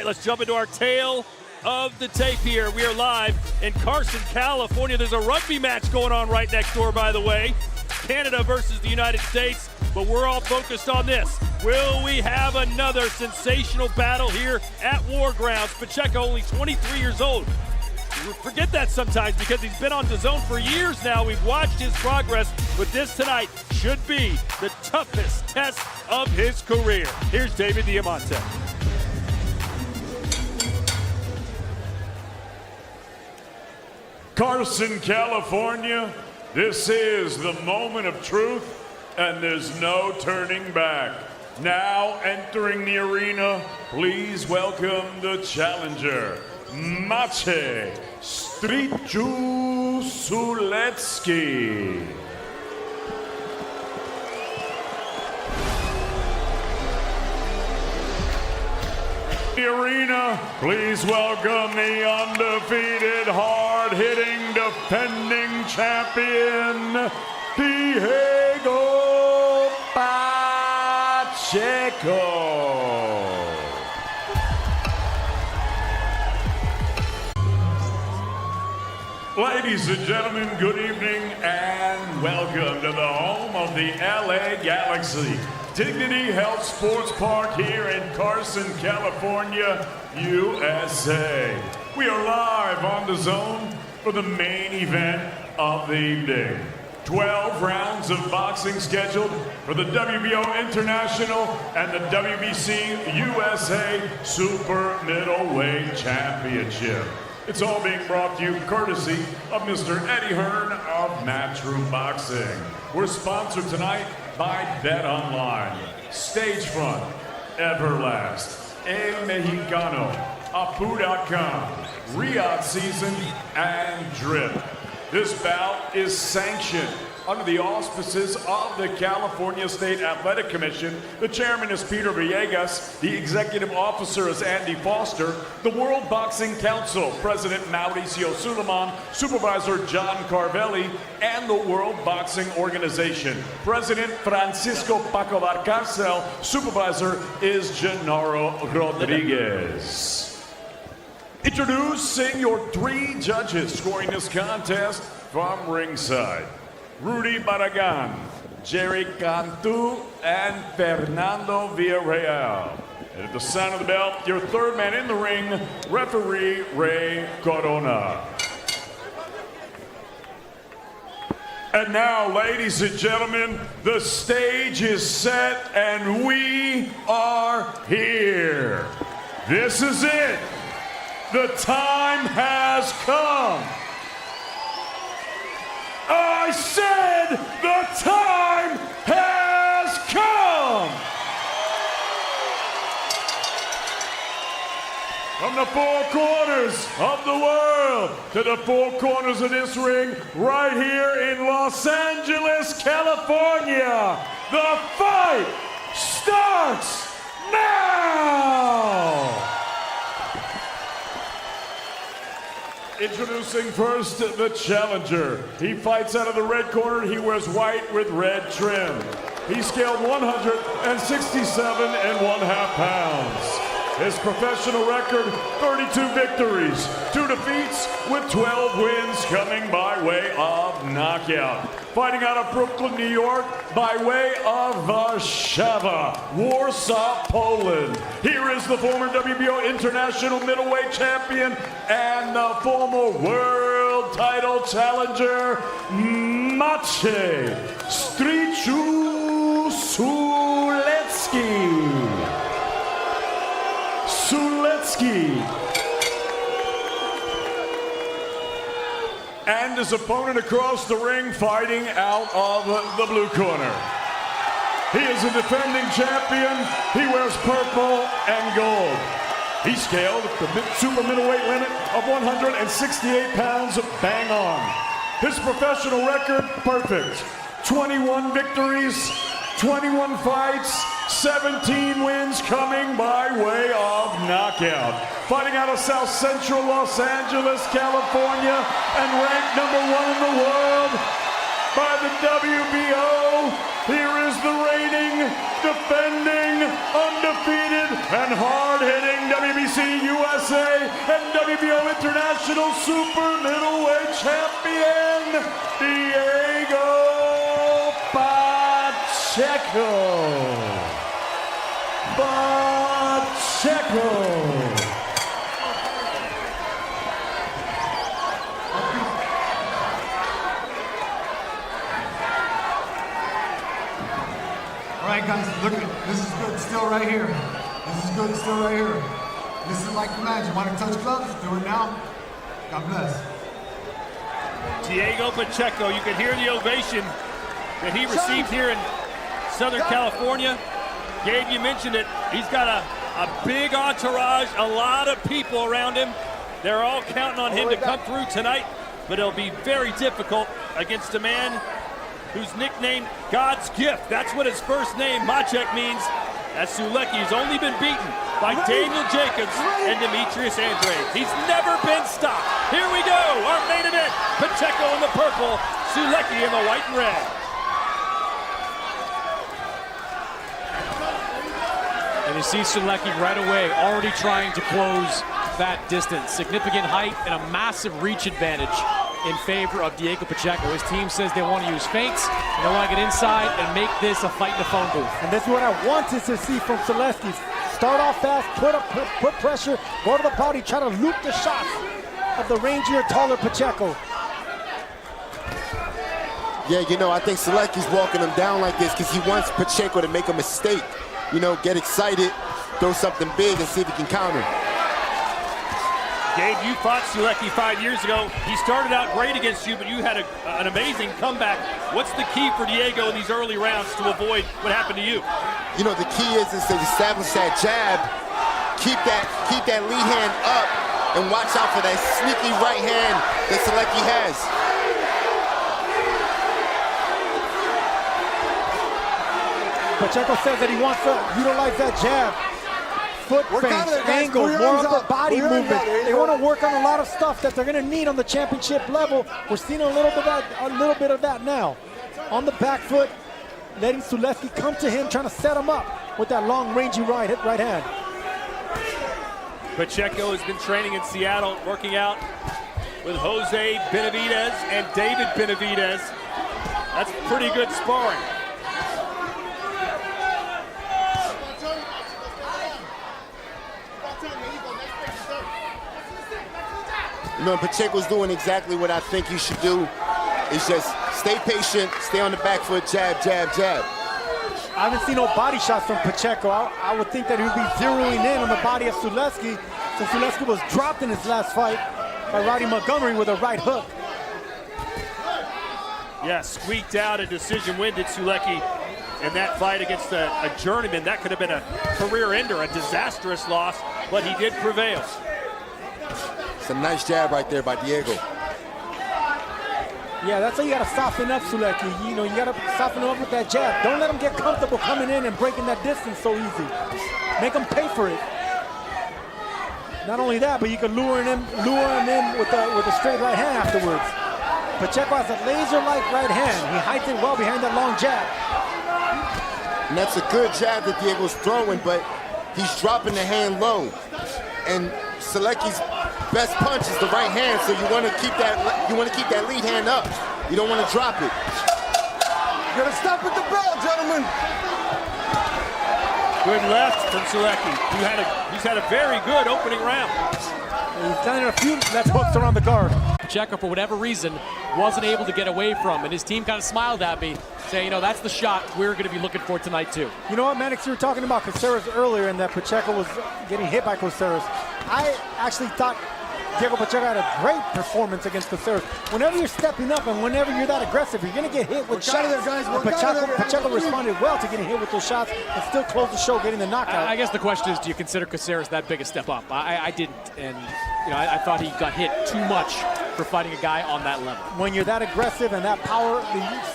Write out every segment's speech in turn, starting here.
let's jump into our tale of the tape here. We are live in Carson, California. There's a rugby match going on right next door, by the way. Canada versus the United States, but we're all focused on this. Will we have another sensational battle here at War Grounds? Pacheco, only 23 years old. We forget that sometimes because he's been on DAZN for years now. We've watched his progress, but this tonight should be the toughest test of his career. Here's David Diamante. Carson, California, this is the moment of truth, and there's no turning back. Now entering the arena, please welcome the challenger, Maciej Sulecki. The arena, please welcome the undefeated, hard-hitting, defending champion, Pacheco. Ladies and gentlemen, good evening and welcome to the home of the LA Galaxy, Dignity Health Sports Park here in Carson, California, USA. We are live on DAZN for the main event of the evening. 12 rounds of boxing scheduled for the WBO International and the WBC USA Super Middleweight Championship. It's all being brought to you courtesy of Mr. Eddie Hearn of Matchroom Boxing. We're sponsored tonight by Bet Online, Stagefront, Everlast, El Mexicano, Apu.com, Riyadh Season, and Drip. This bout is sanctioned under the auspices of the California State Athletic Commission. The chairman is Peter Villegas. The executive officer is Andy Foster. The World Boxing Council, President Maciej Sulecki, Supervisor John Carvelli, and the World Boxing Organization, President Francisco Paco Barcarcel. Supervisor is Gennaro Rodriguez. Introducing your three judges scoring this contest from ringside: Rudy Barragan, Jerry Cantu, and Fernando Villarreal. And at the sound of the bell, your third man in the ring, referee Ray Corona. And now, ladies and gentlemen, the stage is set and we are here. This is it. The time has come. I said the time has come. From the four corners of the world to the four corners of this ring, right here in Los Angeles, California, the fight starts now. Introducing first the challenger. He fights out of the red corner. He wears white with red trim. He scaled 167 and 1/2 pounds. His professional record, 32 victories, 2 defeats with 12 wins coming by way of knockout. Fighting out of Brooklyn, New York, by way of Warszawa, Warsaw, Poland. Here is the former WBO International Middleweight Champion and the former World Title Challenger, Maciej Sulecki. And his opponent across the ring fighting out of the blue corner. He is a defending champion. He wears purple and gold. He scaled the super middleweight limit of 168 pounds, bang on. His professional record, perfect. 21 victories, 21 fights, 17 wins coming by way of knockout. Fighting out of South Central Los Angeles, California, and ranked #1 in the world, by the WBO. Here is the reigning, defending, undefeated, and hard-hitting WBC USA and WBO International Super Middleweight Champion, Diego Pacheco. All right, guys, look at this is good still right here. This is good still right here. This is like the match. You want to touch gloves? Do it now. God bless. Diego Pacheco, you can hear the ovation that he received here in Southern California. Gabe, you mentioned it. He's got a big entourage, a lot of people around him. They're all counting on him to come through tonight, but it'll be very difficult against a man who's nicknamed God's Gift. That's what his first name, Maciej, means, as Sulecki has only been beaten by Daniel Jacobs and Demetrius Andrade. He's never been stopped. Here we go, our main event. Pacheco in the purple, Sulecki in the white and red. And you see Sulecki right away already trying to close that distance. Significant height and a massive reach advantage in favor of Diego Pacheco. His team says they want to use feints, and they want to get inside and make this a fight in the phone booth. And that's what I wanted to see from Sulecki. Start off fast, put pressure, go to the body, try to loop the shots of the rangier, taller Pacheco. Yeah, you know, I think Sulecki's walking him down like this because he wants Pacheco to make a mistake. You know, get excited, throw something big, and see if he can counter. Gabe, you fought Sulecki 5 years ago. He started out great against you, but you had an amazing comeback. What's the key for Diego in these early rounds to avoid what happened to you? You know, the key is to establish that jab, keep that lead hand up, and watch out for that sneaky right hand that Sulecki has. Pacheco says that he wants to utilize that jab. Foot feints, angle, more of the body movement. They want to work on a lot of stuff that they're going to need on the championship level. We're seeing a little bit of that now. On the back foot, letting Sulecki come to him, trying to set him up with that long, rangy right hand. Pacheco has been training in Seattle, working out with Jose Benavidez and David Benavidez. That's pretty good sparring. You know, Pacheco's doing exactly what I think he should do. Is just stay patient, stay on the back foot, jab, jab, jab. I haven't seen no body shots from Pacheco. I would think that he would be zeroing in on the body of Sulecki, since Sulecki was dropped in his last fight by Roddy Montgomery with a right hook. Yeah, squeaked out a decision win did Sulecki in that fight against a journeyman. That could have been a career ender, a disastrous loss, but he did prevail. It's a nice jab right there by Diego. Yeah, that's how you got to soften up Sulecki. You know, you got to soften him up with that jab. Don't let him get comfortable coming in and breaking that distance so easy. Make him pay for it. Not only that, but you can lure him in with a straight right hand afterwards. Pacheco has a laser-like right hand. He hides it well behind that long jab. And that's a good jab that Diego's throwing, but he's dropping the hand low. And Sulecki's best punch is the right hand, so you want to keep that lead hand up. You don't want to drop it. You gotta stop at the bell, gentlemen. Good left from Sulecki. He's had a very good opening round. He's done a few left hooks around the guard. Pacheco, for whatever reason, wasn't able to get away from, and his team kind of smiled at me, saying, you know, that's the shot we're going to be looking for tonight, too. You know what, Mannix, you were talking about Caceres earlier and that Pacheco was getting hit by Caceres. I actually thought Diego Pacheco had a great performance against Caceres. Whenever you're stepping up and whenever you're that aggressive, you're going to get hit with shots. Pacheco responded well to getting hit with those shots and still closed the show, getting the knockout. I guess the question is, do you consider Caceres that big a step up? I didn't, and you know, I thought he got hit too much for fighting a guy on that level. When you're that aggressive and that power,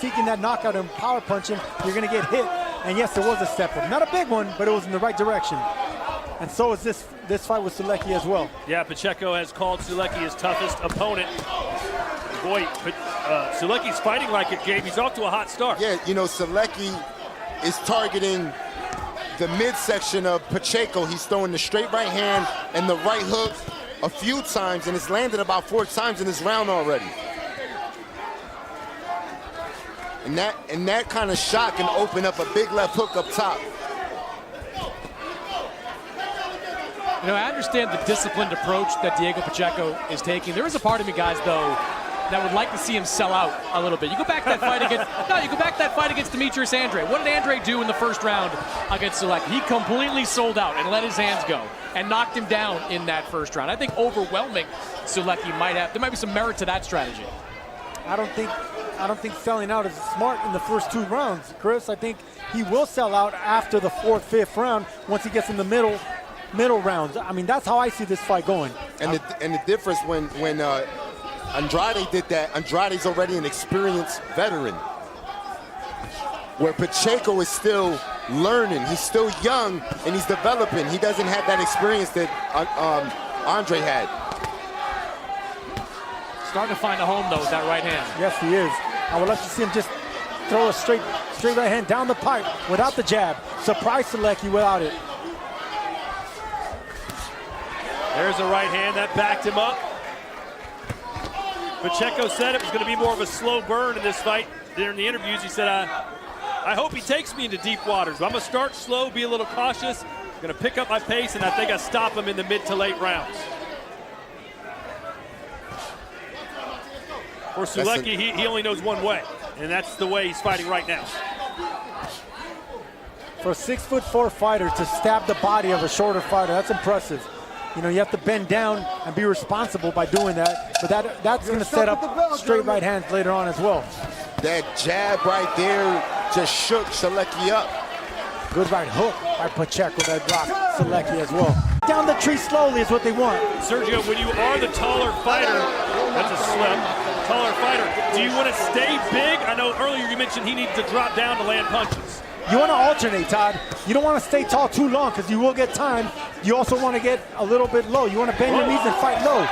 seeking that knockout and power punching, you're going to get hit. And yes, there was a step up. Not a big one, but it was in the right direction. And so is this fight with Sulecki as well. Yeah, Pacheco has called Sulecki his toughest opponent. Boy, Sulecki's fighting like it, Gabe. He's off to a hot start. Yeah, you know, Sulecki is targeting the midsection of Pacheco. He's throwing the straight right hand and the right hook a few times, and it's landed about 4 times in this round already. And that kind of shot can open up a big left hook up top. You know, I understand the disciplined approach that Diego Pacheco is taking. There is a part of me, guys, though, that would like to see him sell out a little bit. You go back that fight against Demetrius Andre. What did Andre do in the first round against Sulecki? He completely sold out and let his hands go and knocked him down in that first round. I think overwhelming Sulecki there might be some merit to that strategy. I don't think selling out is smart in the first 2 rounds, Chris. I think he will sell out after the 4th, 5th round once he gets in the middle rounds. I mean, that's how I see this fight going. And the difference when Andrade did that, Andrade's already an experienced veteran. Where Pacheco is still learning. He's still young and he's developing. He doesn't have that experience that Andre had. Starting to find a home, though, with that right hand. Yes, he is. I would like to see him just throw a straight right hand down the pipe without the jab. Surprise Sulecki without it. There's a right hand that backed him up. Pacheco said it was going to be more of a slow burn in this fight. During the interviews, he said, I hope he takes me into deep waters. I'm going to start slow, be a little cautious, going to pick up my pace, and I think I stop him in the mid to late rounds. For Sulecki, he only knows one way, and that's the way he's fighting right now. For a 6'4" fighter to stab the body of a shorter fighter, that's impressive. You know, you have to bend down and be responsible by doing that, but that's going to set up straight right hands later on as well. That jab right there just shook Sulecki up. Good right hook by Pacheco that blocked Sulecki as well. Down the tree slowly is what they want. Sergio, when you are the taller fighter, that's a slip, taller fighter, do you want to stay big? I know earlier you mentioned he needs to drop down to land punches. You want to alternate, Todd. You don't want to stay tall too long because you will get time. You also want to get a little bit low. You want to bend your knees and fight low.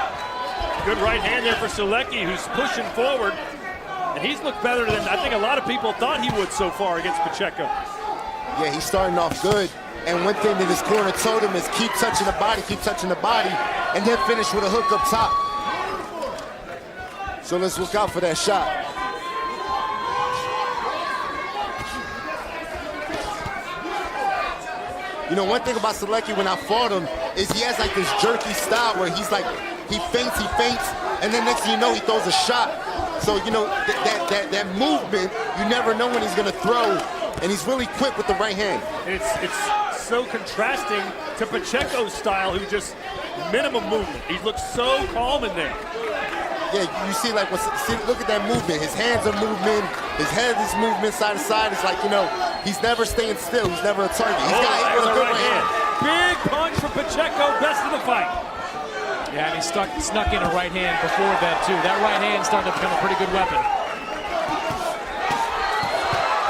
Good right hand there for Sulecki, who's pushing forward. And he's looked better than I think a lot of people thought he would so far against Pacheco. Yeah, he's starting off good. And one thing that his corner told him is keep touching the body, and then finish with a hook up top. So let's look out for that shot. You know, one thing about Sulecki when I fought him is he has like this jerky style where he's like, he feints, and then next thing you know, he throws a shot. So, you know, that movement, you never know when he's gonna throw, and he's really quick with the right hand. It's so contrasting to Pacheco's style, who just minimum movement. He looks so calm in there. Yeah, you see, like, look at that movement. His hands are moving, his head is moving side to side. It's like, you know, he's never staying still. He's never a target. He's got hit with a good right hand. Big punch from Pacheco, best of the fight. Yeah, and he snuck in a right hand before that, too. That right hand started to become a pretty good weapon.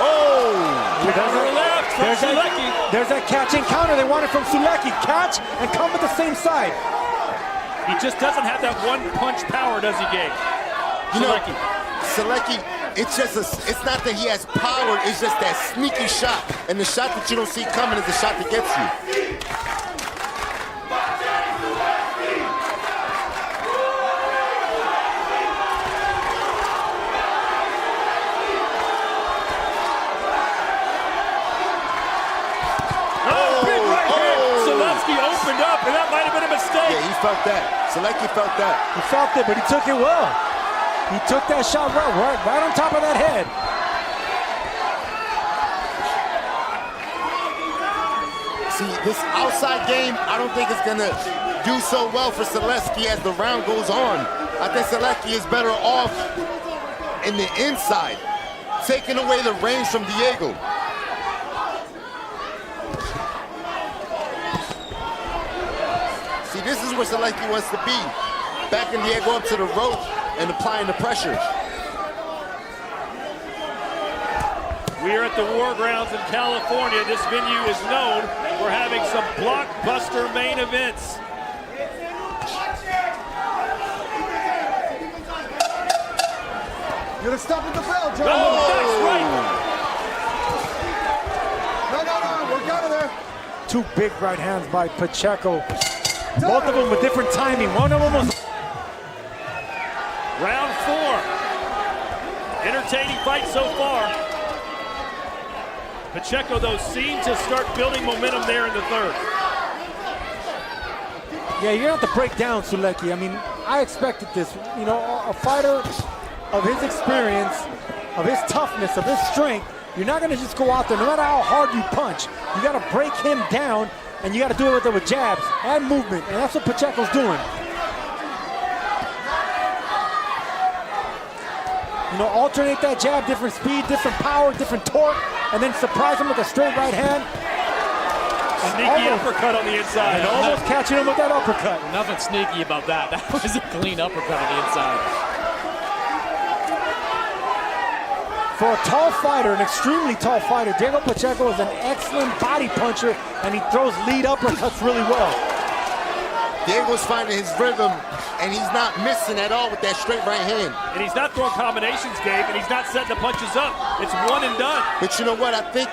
Oh! Counter left from Sulecki. There's that catch and counter they wanted from Sulecki. Catch and come with the same side. He just doesn't have that one punch power, does he, Gabe? Sulecki, it's not that he has power, it's just that sneaky shot. And the shot that you don't see coming is the shot that gets you. Opened up, and that might have been a mistake. Yeah, he felt that. Sulecki felt that. He felt it, but he took it well. He took that shot right on top of that head. See, this outside game, I don't think it's gonna do so well for Sulecki as the round goes on. I think Sulecki is better off in the inside, taking away the range from Diego. See, this is where Sulecki wants to be. Backing Diego up to the rope and applying the pressure. We are at the War Grounds in California. This venue is known for having some blockbuster main events. You're stopping the bell, Joe. Oh, that's right. No, we're out of there. Two big right hands by Pacheco. Both of them with different timing. One of them was... Round 4. Entertaining fight so far. Pacheco, though, seemed to start building momentum there in the third. Yeah, you're going to have to break down Sulecki. I mean, I expected this. You know, a fighter of his experience, of his toughness, of his strength, you're not going to just go out there, no matter how hard you punch. You got to break him down, and you got to do it with jabs and movement, and that's what Pacheco's doing. You know, alternate that jab, different speed, different power, different torque, and then surprise him with a straight right hand. Sneaky uppercut on the inside. And almost catching him with that uppercut. Nothing sneaky about that. That was a clean uppercut on the inside. For a tall fighter, an extremely tall fighter, Diego Pacheco is an excellent body puncher, and he throws lead uppercuts really well. Diego's finding his rhythm, and he's not missing at all with that straight right hand. And he's not throwing combinations, Gabe, and he's not setting the punches up. It's one and done. But you know what? I think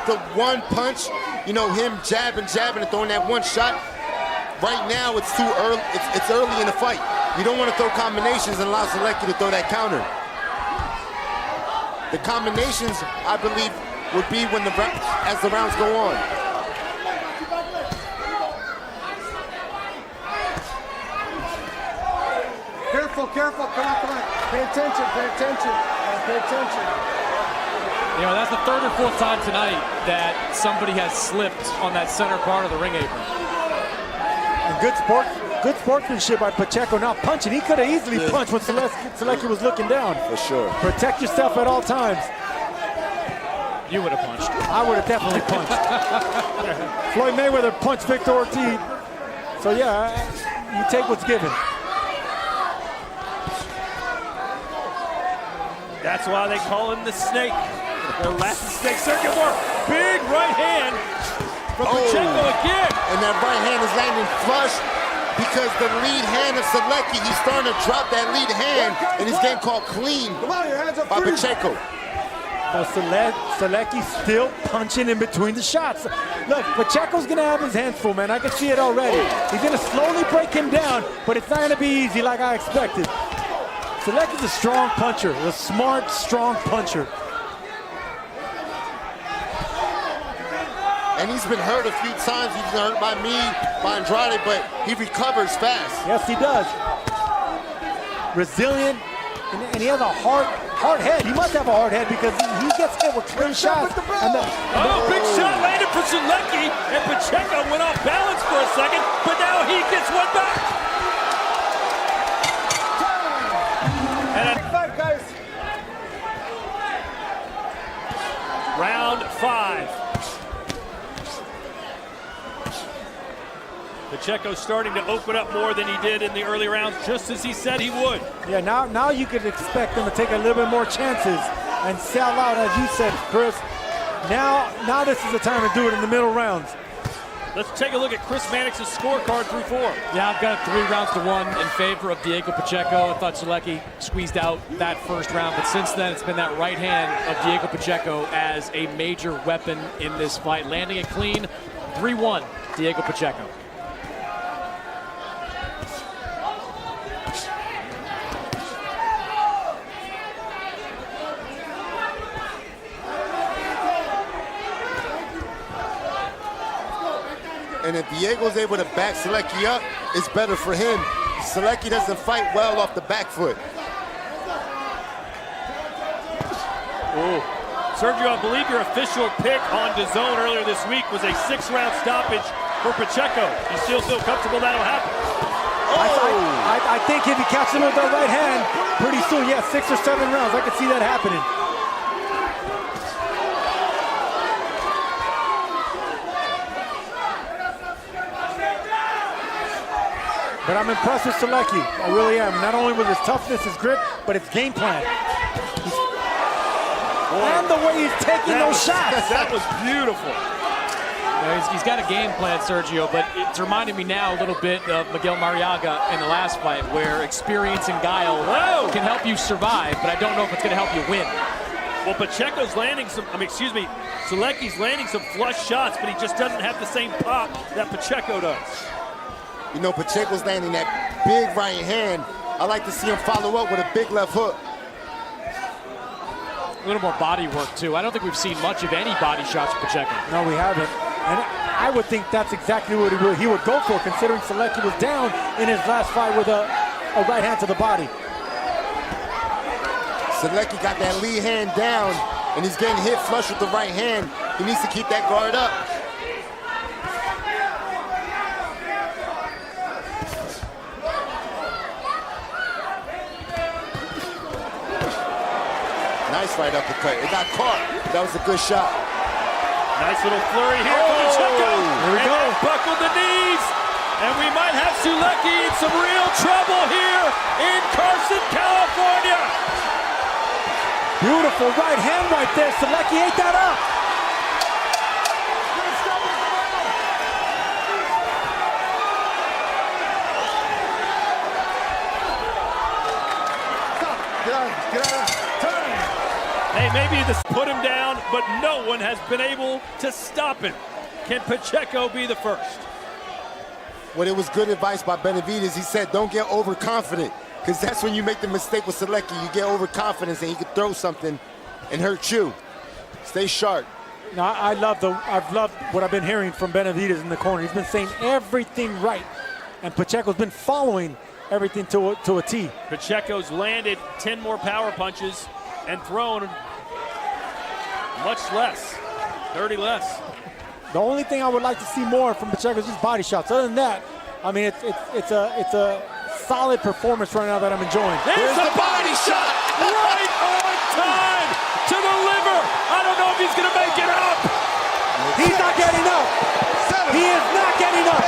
the one punch, you know, him jabbing and throwing that one shot, right now it's too early. It's early in the fight. You don't want to throw combinations and allow Sulecki to throw that counter. The combinations, I believe, would be when as the rounds go on. Careful, come on. Pay attention. You know, that's the third or fourth time tonight that somebody has slipped on that center part of the ring apron. And good sportsmanship by Pacheco, not punching. He could have easily punched when Sulecki was looking down. For sure. Protect yourself at all times. You would have punched. I would have definitely punched. Floyd Mayweather punched Victor Ortiz. So yeah, you take what's given. That's why they call him the Snake. The last Snake circuit work. Big right hand from Pacheco again. And that right hand is landing flush because the lead hand of Sulecki, he's starting to drop that lead hand, and he's getting called clean by Pacheco. But Sulecki still punching in between the shots. Look, Pacheco's gonna have his hands full, man. I can see it already. He's gonna slowly break him down, but it's not gonna be easy like I expected. Sulecki's a strong puncher, a smart, strong puncher. And he's been hurt a few times. He's been hurt by me, by Andrade, but he recovers fast. Yes, he does. Resilient, and he has a hard head. He must have a hard head because he gets hit with clean shots. Big shot landed for Sulecki, and Pacheco went off balance for a second, but now he gets one back. Five, guys. Round 5. Pacheco starting to open up more than he did in the early rounds, just as he said he would. Yeah, now you could expect him to take a little bit more chances and sell out, as you said, Chris. Now this is the time to do it in the middle rounds. Let's take a look at Chris Mannix's scorecard through 4. Yeah, I've got 3-1 in favor of Diego Pacheco. I thought Sulecki squeezed out that first round, but since then it's been that right hand of Diego Pacheco as a major weapon in this fight. Landing it clean, 3-1, Diego Pacheco. And if Diego's able to back Sulecki up, it's better for him. Sulecki doesn't fight well off the back foot. Ooh. Sergio, I believe your official pick on DAZN earlier this week was a 6-round stoppage for Pacheco. You still feel comfortable that'll happen? I think if he catches him with the right hand, pretty soon, yeah, 6 or 7 rounds, I could see that happening. But I'm impressed with Sulecki. I really am. Not only with his toughness, his grip, but his game plan. And the way he's taking those shots. That was beautiful. He's got a game plan, Sergio, but it's reminding me now a little bit of Miguel Mariaga in the last fight, where experience and guile can help you survive, but I don't know if it's going to help you win. Well, Pacheco's landing some, Sulecki's landing some flush shots, but he just doesn't have the same pop that Pacheco does. You know, Pacheco's landing that big right hand. I like to see him follow up with a big left hook. A little more body work, too. I don't think we've seen much of any body shots from Pacheco. No, we haven't. And I would think that's exactly what he would go for, considering Sulecki was down in his last fight with a right hand to the body. Sulecki got that lead hand down, and he's getting hit flush with the right hand. He needs to keep that guard up. Nice right uppercut. It got caught. That was a good shot. Nice little flurry here for Pacheco. Here we go. Buckled the knees. And we might have Sulecki in some real trouble here in Carson, California. Beautiful right hand right there. Sulecki ate that up. Hey, maybe this put him down, but no one has been able to stop him. Can Pacheco be the first? Well, it was good advice by Benavidez. He said, don't get overconfident, because that's when you make the mistake with Sulecki. You get overconfidence and he could throw something and hurt you. Stay sharp. No, I've loved what I've been hearing from Benavidez in the corner. He's been saying everything right, and Pacheco's been following everything to a T. Pacheco's landed 10 more power punches and thrown much less, 30 less. The only thing I would like to see more from Pacheco is just body shots. Other than that, I mean, it's a solid performance right now that I'm enjoying. There's the body shot right on time to the liver. I don't know if he's going to make it up. He's not getting up. He is not getting up.